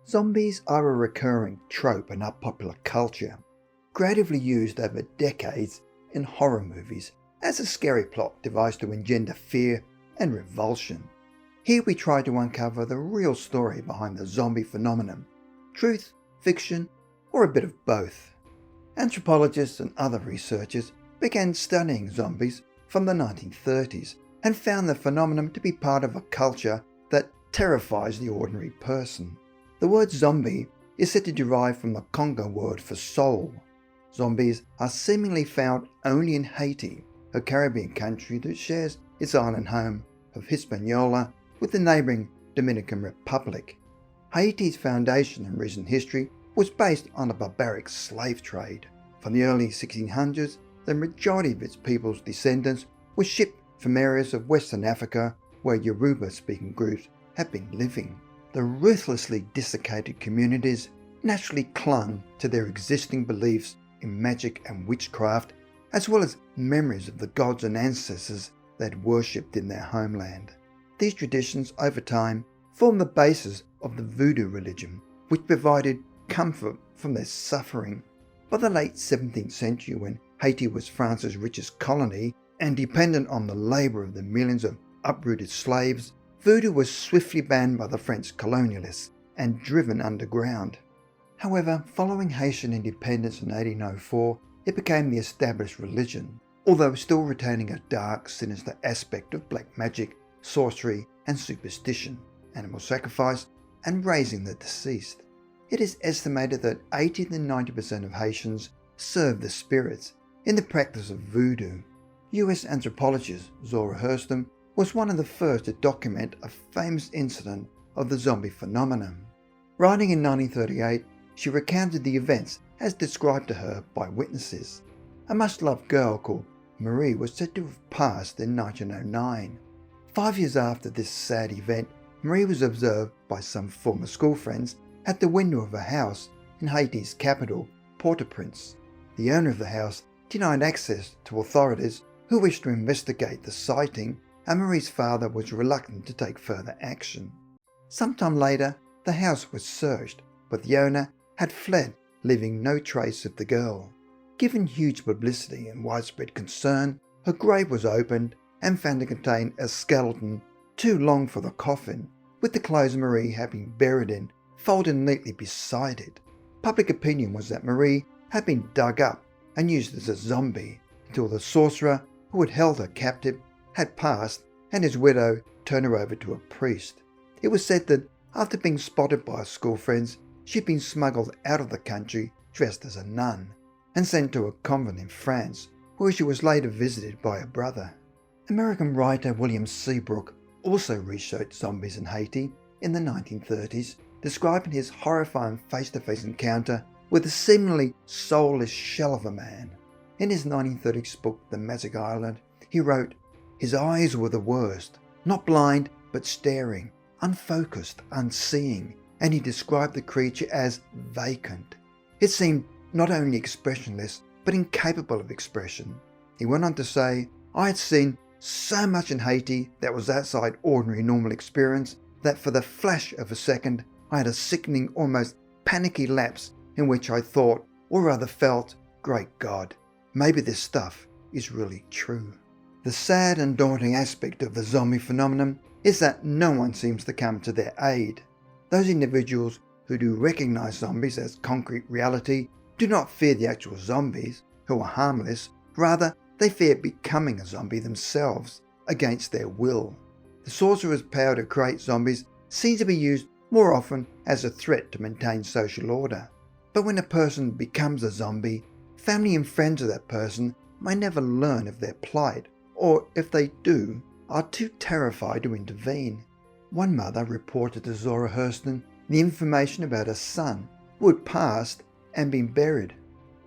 Zombies are a recurring trope in our popular culture, creatively used over decades in horror movies as a scary plot device to engender fear and revulsion. Here we try to uncover the real story behind the zombie phenomenon, truth, fiction, or a bit of both. Anthropologists and other researchers began studying zombies from the 1930s and found the phenomenon to be part of a culture that terrifies the ordinary person. The word zombie is said to derive from the Congo word for soul. Zombies are seemingly found only in Haiti, a Caribbean country that shares its island home of Hispaniola with the neighbouring Dominican Republic. Haiti's foundation in recent history was based on a barbaric slave trade. From the early 1600s, the majority of its people's descendants were shipped from areas of Western Africa where Yoruba-speaking groups had been living. The ruthlessly desiccated communities naturally clung to their existing beliefs in magic and witchcraft, as well as memories of the gods and ancestors they had worshipped in their homeland. These traditions, over time, formed the basis of the voodoo religion, which provided comfort from their suffering. By the late 17th century, when Haiti was France's richest colony and dependent on the labour of the millions of uprooted slaves, voodoo was swiftly banned by the French colonialists and driven underground. However, following Haitian independence in 1804, it became the established religion, although still retaining a dark, sinister aspect of black magic, sorcery and superstition, animal sacrifice and raising the deceased. It is estimated that 80 to 90% of Haitians serve the spirits in the practice of voodoo. US anthropologist Zora Hurston was one of the first to document a famous incident of the zombie phenomenon. Writing in 1938, she recounted the events as described to her by witnesses. A much-loved girl called Marie was said to have passed in 1909. 5 years after this sad event, Marie was observed by some former school friends at the window of a house in Haiti's capital, Port-au-Prince. The owner of the house denied access to authorities who wished to investigate the sighting, and Marie's father was reluctant to take further action. Sometime later, the house was searched, but the owner had fled, leaving no trace of the girl. Given huge publicity and widespread concern, her grave was opened and found to contain a skeleton too long for the coffin, with the clothes Marie had been buried in folded neatly beside it. Public opinion was that Marie had been dug up and used as a zombie until the sorcerer who had held her captive had passed and his widow turned her over to a priest. It was said that after being spotted by her school friends, she'd been smuggled out of the country dressed as a nun and sent to a convent in France, where she was later visited by her brother. American writer William Seabrook also researched zombies in Haiti in the 1930s, describing his horrifying face-to-face encounter with a seemingly soulless shell of a man. In his 1930s book The Magic Island, he wrote, "His eyes were the worst, not blind but staring, unfocused, unseeing, and he described the creature as vacant. It seemed not only expressionless but incapable of expression." He went on to say, "I had seen so much in Haiti that was outside ordinary normal experience that for the flash of a second I had a sickening, almost panicky lapse in which I thought, or rather felt, great God, maybe this stuff is really true." The sad and daunting aspect of the zombie phenomenon is that no one seems to come to their aid. Those individuals who do recognize zombies as concrete reality do not fear the actual zombies, who are harmless. Rather, they fear becoming a zombie themselves, against their will. The sorcerer's power to create zombies seems to be used more often as a threat to maintain social order. But when a person becomes a zombie, family and friends of that person may never learn of their plight, or if they do, are too terrified to intervene. One mother reported to Zora Hurston the information about her son who had passed and been buried.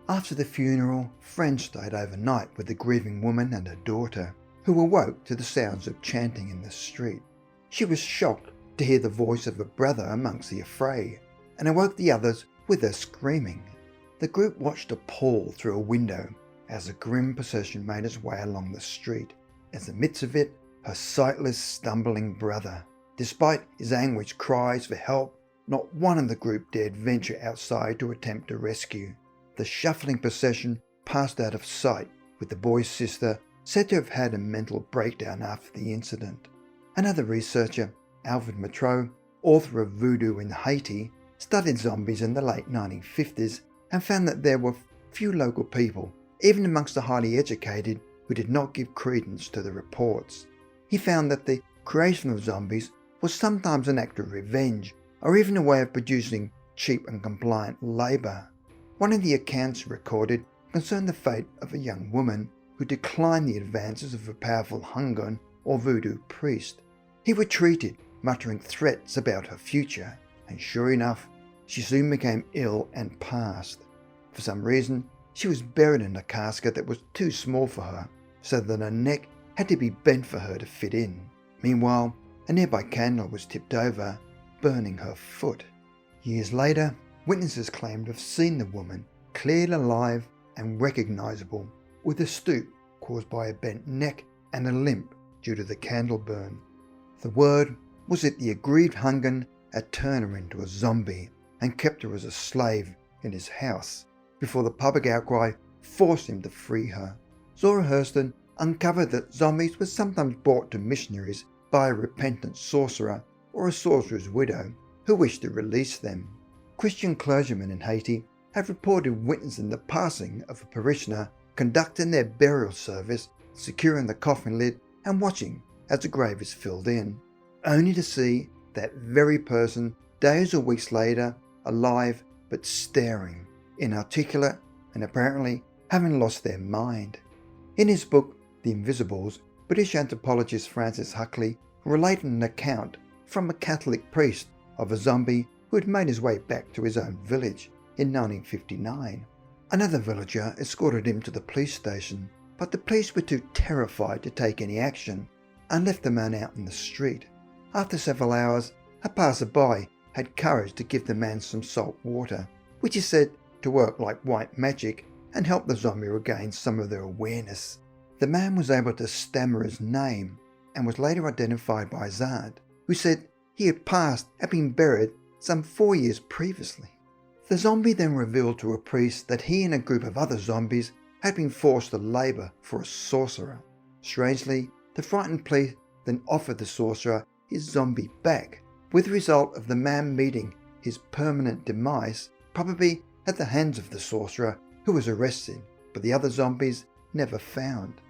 After the funeral, friends stayed overnight with the grieving woman and her daughter, who awoke to the sounds of chanting in the street. She was shocked to hear the voice of her brother amongst the affray, and awoke the others with her screaming. The group watched appalled through a window as a grim procession made its way along the street. In the midst of it, her sightless, stumbling brother. Despite his anguished cries for help, not one in the group dared venture outside to attempt a rescue. The shuffling procession passed out of sight, with the boy's sister said to have had a mental breakdown after the incident. Another researcher, Alfred Matreau, author of Voodoo in Haiti, studied zombies in the late 1950s and found that there were few local people, even amongst the highly educated, who did not give credence to the reports. He found that the creation of zombies was sometimes an act of revenge, or even a way of producing cheap and compliant labour. One of the accounts recorded concerned the fate of a young woman who declined the advances of a powerful Hungun or voodoo priest. He retreated, muttering threats about her future, and sure enough, she soon became ill and passed. For some reason, she was buried in a casket that was too small for her, so that her neck had to be bent for her to fit in. Meanwhile, a nearby candle was tipped over, burning her foot. Years later, witnesses claimed to have seen the woman clearly alive and recognisable, with a stoop caused by a bent neck and a limp due to the candle burn. The word was that the aggrieved Hungan had turned her into a zombie and kept her as a slave in his house, before the public outcry forced him to free her. Zora Hurston uncovered that zombies were sometimes brought to missionaries by a repentant sorcerer or a sorcerer's widow who wished to release them. Christian clergymen in Haiti have reported witnessing the passing of a parishioner, conducting their burial service, securing the coffin lid and watching as the grave is filled in, only to see that very person days or weeks later alive but staring, inarticulate, and apparently having lost their mind. In his book The Invisibles, British anthropologist Francis Huckley related an account from a Catholic priest of a zombie who had made his way back to his own village in 1959. Another villager escorted him to the police station, but the police were too terrified to take any action and left the man out in the street. After several hours, a passerby had courage to give the man some salt water, which is said to work like white magic and help the zombie regain some of their awareness. The man was able to stammer his name and was later identified by Zad, who said he had been buried some 4 years previously. The zombie then revealed to a priest that he and a group of other zombies had been forced to labour for a sorcerer. Strangely, the frightened priest then offered the sorcerer his zombie back, with the result of the man meeting his permanent demise, probably at the hands of the sorcerer, who was arrested, but the other zombies never found.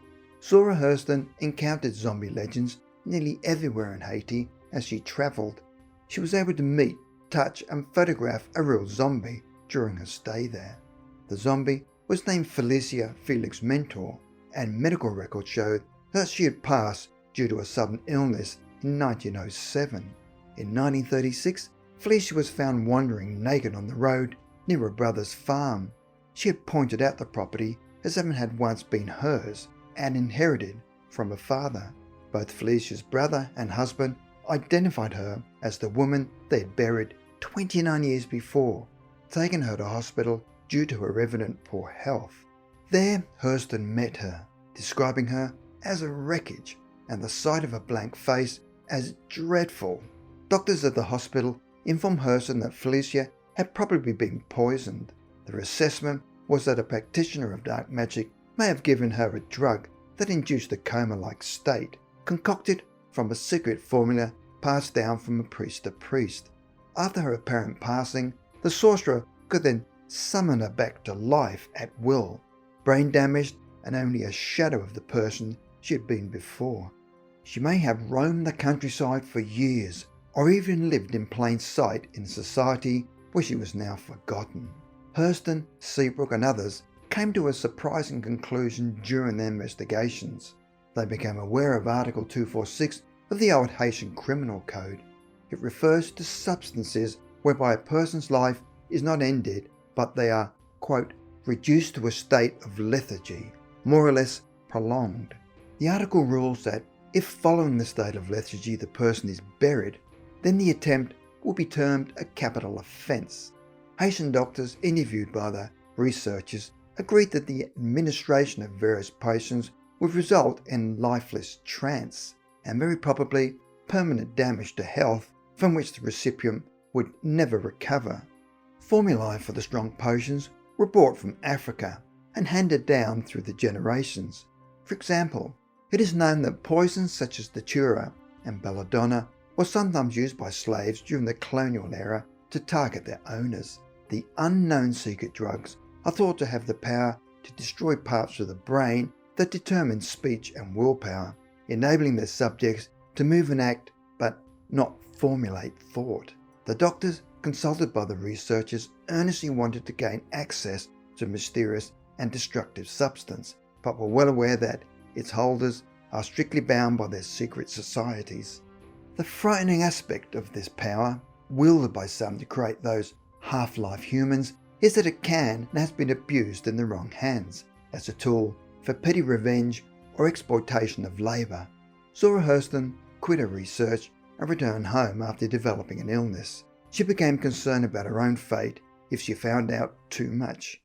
Zora Hurston encountered zombie legends nearly everywhere in Haiti as she travelled. She was able to meet, touch and photograph a real zombie during her stay there. The zombie was named Felicia Felix Mentor, and medical records showed that she had passed due to a sudden illness in 1907. In 1936, Felicia was found wandering naked on the road near her brother's farm. She had pointed out the property as having had once been hers and inherited from her father. Both Felicia's brother and husband identified her as the woman they had buried 29 years before, taking her to hospital due to her evident poor health. There, Hurston met her, describing her as a wreckage and the sight of a blank face as dreadful. Doctors at the hospital informed Hurston that Felicia had probably been poisoned. Their assessment was that a practitioner of dark magic may have given her a drug that induced a coma-like state, concocted from a secret formula passed down from a priest to priest. After her apparent passing, the sorcerer could then summon her back to life at will, brain damaged and only a shadow of the person she had been before. She may have roamed the countryside for years, or even lived in plain sight in a society where she was now forgotten. Hurston, Seabrook and others came to a surprising conclusion during their investigations. They became aware of Article 246 of the old Haitian Criminal Code. It refers to substances whereby a person's life is not ended, but they are, quote, reduced to a state of lethargy, more or less prolonged. The article rules that if following the state of lethargy the person is buried, then the attempt will be termed a capital offence. Haitian doctors interviewed by the researchers agreed that the administration of various potions would result in lifeless trance, and very probably permanent damage to health from which the recipient would never recover. Formulae for the strong potions were brought from Africa and handed down through the generations. For example, it is known that poisons such as datura and belladonna were sometimes used by slaves during the colonial era to target their owners. The unknown secret drugs are thought to have the power to destroy parts of the brain that determine speech and willpower, enabling their subjects to move and act but not formulate thought. The doctors, consulted by the researchers, earnestly wanted to gain access to mysterious and destructive substance, but were well aware that its holders are strictly bound by their secret societies. The frightening aspect of this power, wielded by some to create those half-life humans, is that it can and has been abused in the wrong hands as a tool for petty revenge or exploitation of labour. Zora Hurston quit her research and returned home after developing an illness. She became concerned about her own fate if she found out too much.